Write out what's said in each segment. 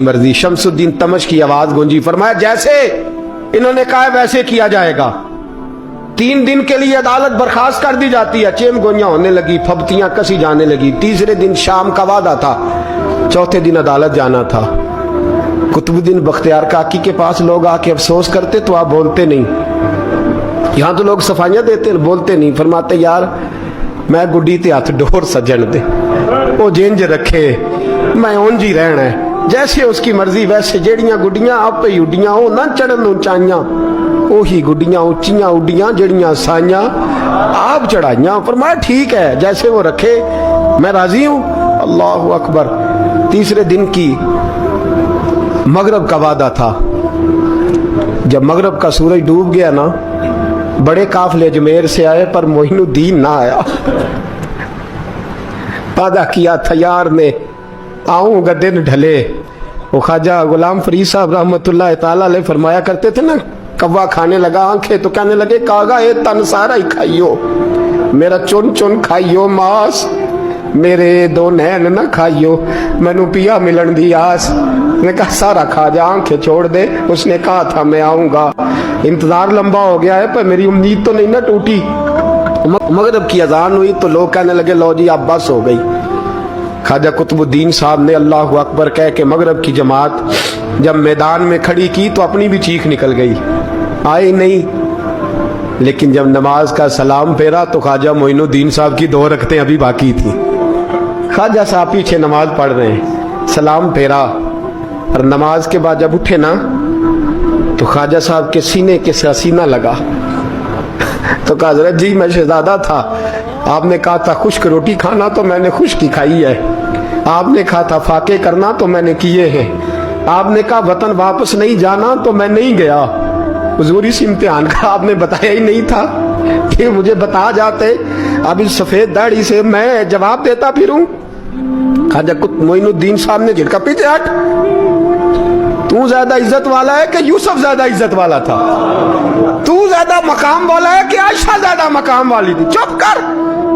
मर्जी। शमसुद्दीन तमश की आवाज गूंजी, फरमाया जैसे इन्होंने कहा वैसे किया जाएगा। 3 दिन के लिए अदालत बर्खास्त कर दी जाती है। चेम गोइयां होने लगी, फबतियां कसी जाने लगी। तीसरे दिन शाम का वादा था, चौथे दिन अदालत जाना था। कुतुबुद्दीन बख्तियार काकी के पास लोग आके अफसोस करते तो आप बोलते नहीं। यहाँ तो लोग सफाइयां देते बोलते नहीं। फरमाते यार मैं गुड्डी ते हथ डोर सजन दे, वो जिंज रखे मैं उंज ही रहना है, जैसे उसकी मर्जी वैसे। जेड़ियां गुड्डियां आप ही उड्डियां हो ना चढ़न ऊंचाइयां, ओही गुड्डियां उच्चियां उड्डियां जेड़ियां साइयां आप चढ़ाइयां। फरमाया ठीक है, जैसे वो रखे मैं राजी हूं। अल्लाह अकबर। तीसरे दिन की मगरब का वादा था। जब मगरब का सूरज डूब गया ना, बड़े काफले अजमेर से आए पर मोइनुद्दीन ना आया। वादा किया था यार ने आऊंगा दिन ढले। वो ख्वाजा गुलाम फरीद साहब रहमतुल्लाह ताला अलैह फरमाया करते थे ना, कौवा खाने लगा आंखें तो कहने लगे कागा ये तन सारा ही खाइयो, मेरा चुन चुन खाइयो मास, मेरे 2 नैन ना खाइयो, मैनू पिया मिलन दी आस। ने कहा सारा खा जा, आंखें छोड़ दे। उसने कहा था मैं आऊंगा, इंतजार लंबा हो गया है पर मेरी उम्मीद तो नहीं ना टूटी। मगरब की अजान हुई तो लोग कहने लगे लो जी अब बस हो गई। ख्वाजा कुतुबुद्दीन साहब ने अल्लाहु अकबर कह के मगरब की जमात जब मैदान में खड़ी की तो अपनी भी चीख निकल गई, आई नहीं। लेकिन जब नमाज का सलाम फेरा तो ख्वाजा मोइनुद्दीन साहब की 2 रकतें अभी बाकी थी। ख्वाजा साहब पीछे नमाज पढ़ रहे हैं, सलाम फेरा और नमाज के बाद जब उठे ना तो ख्वाजा साहब के सीने के सीना लगा। तो कहा हज़रत जी मैं शहजादा था, आपने कहा था खुश्क रोटी खाना तो मैंने खुश्क ही खाई है, आपने कहा था फाके करना तो मैंने किए हैं, आपने कहा वतन वापस नहीं जाना तो मैं नहीं गया। हुजूर इस इम्तिहान का आपने बताया ही नहीं था कि मुझे बता जाते, अब इस सफेद दाढ़ी से मैं जवाब देता फिरूं। ख्वाजा मोइनुद्दीन साहब ने झटका, पीछे हट, तू ज्यादा इज्जत वाला है कि यूसुफ ज्यादा इज्जत वाला था? तू ज्यादा मकाम वाला है कि आयशा ज्यादा मकाम वाली थी? चुप कर,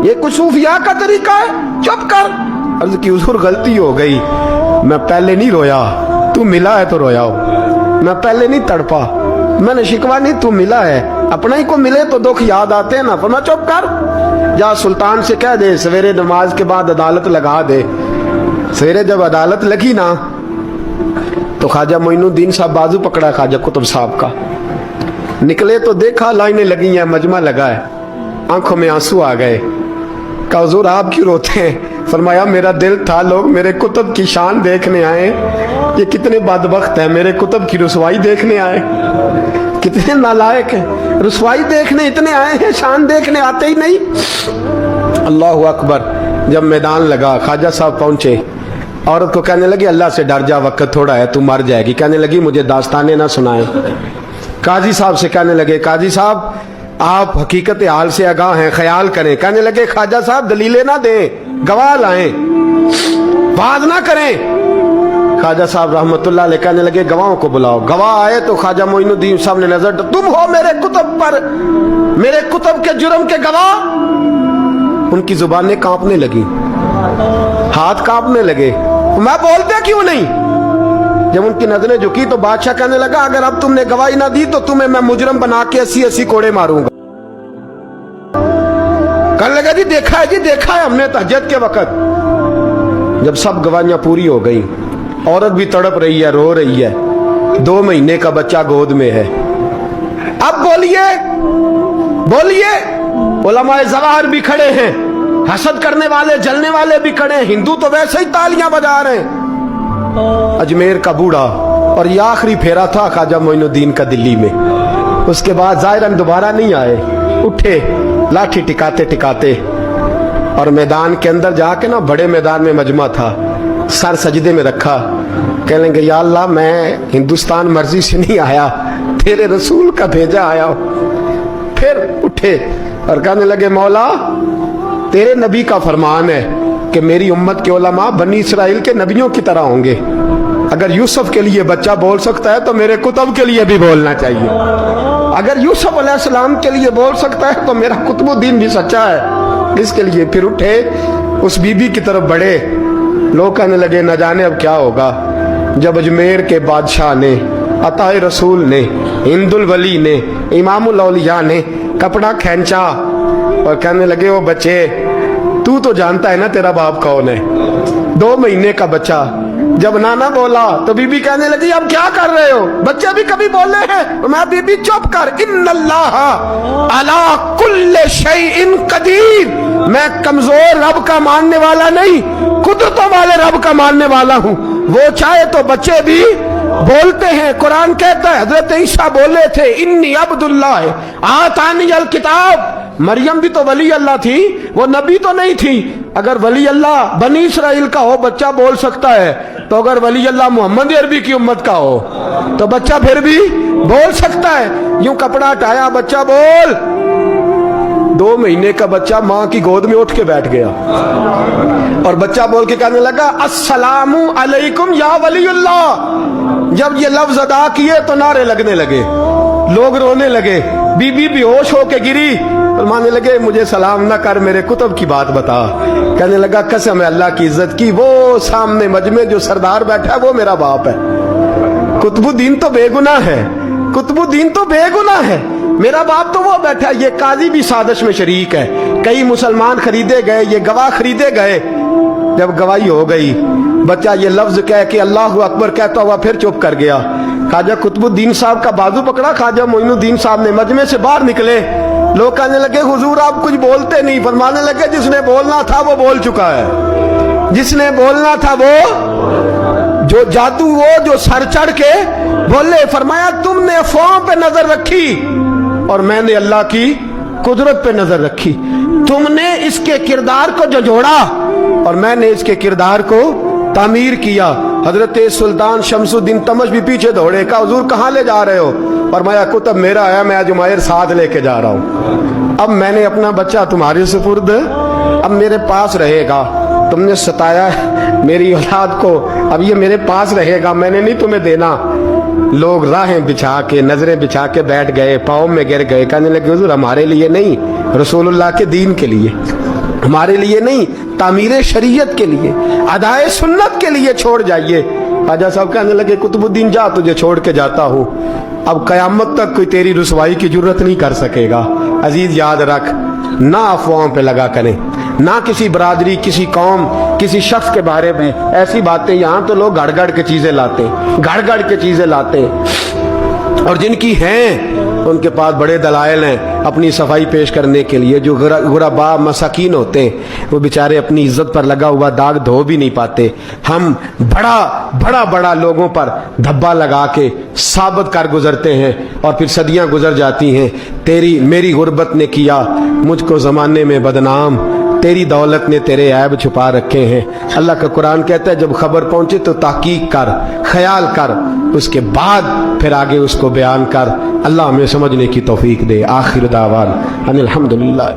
ये कुछ सूफिया का तरीका है, चुप कर। अर्ज की हुजूर गलती हो गई, मैं पहले नहीं रोया, तू मिला है तो रोया हो, मैं पहले नहीं तड़पा, मैंने शिकवा नहीं, तू मिला है। अपना ही को मिले तो दुख याद आते हैं ना। फरमा चुप कर, जा सुल्तान से कह दे सवेरे नमाज के बाद अदालत लगा दे। सवेरे जब अदालत लगी ना तो ख्वाजा मोइनुद्दीन साहब बाजू पकड़ा ख्वाजा कुतुब साहब का, निकले तो देखा लाइनें लगी हैं, मजमा लगा है, आंखों में आंसू आ गए। कहा हुजूर आप क्यों रोते हैं? फरमाया मेरा दिल था लोग मेरे कुतुब की शान देखने आए, ये कितने बदबख्त हैं, मेरे कुतुब की रुसवाई देखने आए, कितने नालायक हैं, रुसवाई देखने इतने आए हैं, शान देखने आते ही नहीं। अल्लाह अकबर। जब मैदान लगा ख्वाजा साहब पहुंचे, औरत को कहने लगी अल्लाह से डर जा, वक्त थोड़ा है, तू मर जाएगी। कहने लगी मुझे दास्ताने ना सुनाए। काजी साहब से कहने लगे काजी साहब आप हकीकत हाल से आगाह हैं, ख्याल करें। कहने लगे ख्वाजा साहब दलीलें ना दें, गवाह लाएं, बात ना करें। ख्वाजा साहब रहमतुल्लाह अलैह कहने लगे गवाहों को बुलाओ। गवाह आए तो ख्वाजा मोइनुद्दीन साहब ने नजर, तुम हो मेरे कुतुब पर, मेरे कुतुब के जुर्म के गवाह। उनकी जुबानें कांपने लगी, हाथ कांपने लगे, मैं बोलते क्यों नहीं? जब उनकी नजरें झुकी तो बादशाह कहने लगा अगर अब तुमने गवाही ना दी तो तुम्हें मैं मुजरम बना के 80-80 कोड़े मारूंगा। कहने लगा जी देखा है, जी देखा है हमने तहज्जुद के वक्त। जब सब गवाहियां पूरी हो गई, औरत भी तड़प रही है, रो रही है, 2 महीने का बच्चा गोद में है। अब बोलिए बोलिए, उलमाए ज़वाहिर भी खड़े हैं, हसद करने वाले जलने वाले भी खड़े हैं, हिंदू तो वैसे ही तालियां बजा रहे हैं। अजमेर का बूढ़ा, और ये आखिरी फेरा था ख्वाजा मोइनुद्दीन का दिल्ली में। उसके बाद ज़ाहिरन दोबारा नहीं आए, उठे लाठी टिकाते टिकाते और मैदान के अंदर जाके ना, बड़े मैदान में मजमा था, सर सजदे में रखा, कह लेंगे या अल्लाह मैं हिंदुस्तान मर्जी से नहीं आया, तेरे रसूल का भेजा आया। फिर उठे और कहने लगे मौला तेरे नबी का फरमान है कि मेरी उम्मत के उलमा बनी इसराइल के नबियों की तरह होंगे। अगर यूसुफ के लिए बच्चा बोल सकता है तो मेरे कुतुब के लिए भी बोलना चाहिए। अगर यूसुफ अलैहिस्सलाम के लिए बोल सकता है तो मेरा कुतुबुद्दीन भी सच्चा है। इसके लिए फिर उठे, उस बीबी की तरफ बढ़े। लोग कहने लगे न जाने अब क्या होगा। जब अजमेर के बादशाह ने, अताए रसूल ने, हिंदुल वली ने, इमामुल औलिया ने कपड़ा खींचा और कहने लगे ओ बच्चे, तू तो जानता है ना तेरा बाप कौन है। 2 महीने का बच्चा जब नाना बोला तो बीबी कहने लगी अब क्या कर रहे हो, बच्चे भी कभी बोले हैं। मैं बीबी चुप कर, इन्नल्लाह अला कुल्ले शैइन कदीर, मैं कमजोर रब का मानने वाला नहीं, कुदरतों वाले रब का मानने वाला हूँ। वो चाहे तो बच्चे भी बोलते हैं। कुरान कहता है हजरत ईसा बोले थे इन्नी अब्दुल्लाह आतानी अल किताब। मरियम भी तो वली अल्लाह थी, वो नबी तो नहीं थी। अगर वली अल्लाह बनी इसराइल का हो बच्चा बोल सकता है, तो अगर वली अल्लाह मोहम्मद अरबी की उम्मत का हो तो बच्चा फिर भी बोल सकता है। यूं कपड़ा हटाया, बच्चा बोल। 2 महीने का बच्चा माँ की गोद में उठ के बैठ गया और बच्चा बोल के कहने लगा अस्सलामु अलैकुम या वलीउल्लाह। जब ये लफ्ज अदा किए तो नारे लगने लगे, लोग रोने लगे, बीबी बेहोश होके गिरी। फरमाने लगे मुझे सलाम ना कर, मेरे कुतुब की बात बता। कहने लगा कसम है अल्लाह की इज्जत की, वो सामने मजमे जो सरदार बैठा है वो मेरा बाप है। कुतुबुद्दीन तो बेगुनाह है, कुतुबुद्दीन तो बेगुनाह है, मेरा बाप तो वो बैठा है। ये काजी भी साजिश में शरीक है। कई मुसलमान खरीदे गए, ये गवाह खरीदे गए। जब गवाही हो गई, बच्चा ये लफ्ज कह के अल्लाह अकबर कहता हुआ फिर चुप कर गया। ख्वाजा कुतुबुद्दीन साहब का बाजू पकड़ा, ख्वाजा मोइनुद्दीन साहब ने मजमे से बाहर निकले। लोग कहने लगे हुजूर आप कुछ बोलते नहीं। फरमाने लगे जिसने बोलना था वो बोल चुका है, जिसने बोलना था वो, जो जादू वो जो सर चढ़ के बोले। फरमाया तुमने अफवाहों पे नजर रखी और मैंने अल्लाह की कुदरत पे नजर रखी। तुमने इसके किरदार को जो जोड़ा और मैंने इसके किरदार को तामीर किया। हजरत सुल्तान शमसुद्दीन तमश भी पीछे दौड़े, कहा हुजूर कहाँ ले जा रहे हो। फरमाया कुतुब मेरा है, मैं जुमैर साथ लेके जा रहा हूँ। अब मैंने अपना बच्चा तुम्हारे सुपुर्द अब मेरे पास रहेगा। तुमने सताया मेरी औलाद को, अब ये मेरे पास रहेगा, मैंने नहीं तुम्हें देना। लोग राहें बिछा के, नजरें बिछा के बैठ गए, पाँव में गिर गए। कहने लगे हुजूर हमारे लिए नहीं, रसूलुल्लाह के दीन के लिए, हमारे लिए नहीं, तामीर शरीयत के लिए, अदाए सुन्नत के लिए छोड़ जाइए। ख्वाजा साहब कहने लगे कुतुबुद्दीन जा, तुझे छोड़ के जाता हूँ, अब कयामत तक कोई तेरी रुसवाई की जरूरत नहीं कर सकेगा। अजीज याद रख, ना अफवाहों पे लगा करें, ना किसी बरादरी, किसी कौम, किसी शख्स के बारे में ऐसी बातें। यहाँ तो लोग गड़ के चीजें लाते हैं, गड़ के चीजें लाते हैं, और जिनकी हैं उनके पास बड़े दलाइल हैं अपनी सफाई पेश करने के लिए। जो गुरबा मसाकीन होते हैं वो बेचारे अपनी इज्जत पर लगा हुआ दाग धो भी नहीं पाते। हम बड़ा लोगों पर धब्बा लगा के साबित कर गुजरते हैं और फिर सदियां गुजर जाती हैं। तेरी मेरी गुर्बत ने किया मुझको ज़माने में बदनाम, तेरी दौलत ने तेरे ऐब छुपा रखे हैं। अल्लाह का कुरान कहता है जब खबर पहुंचे तो तहकीक कर, ख्याल कर, उसके बाद फिर आगे उसको बयान कर। अल्लाह हमें समझने की तौफीक दे। आखिर दावान अनिल हम्दुलिल्लाह।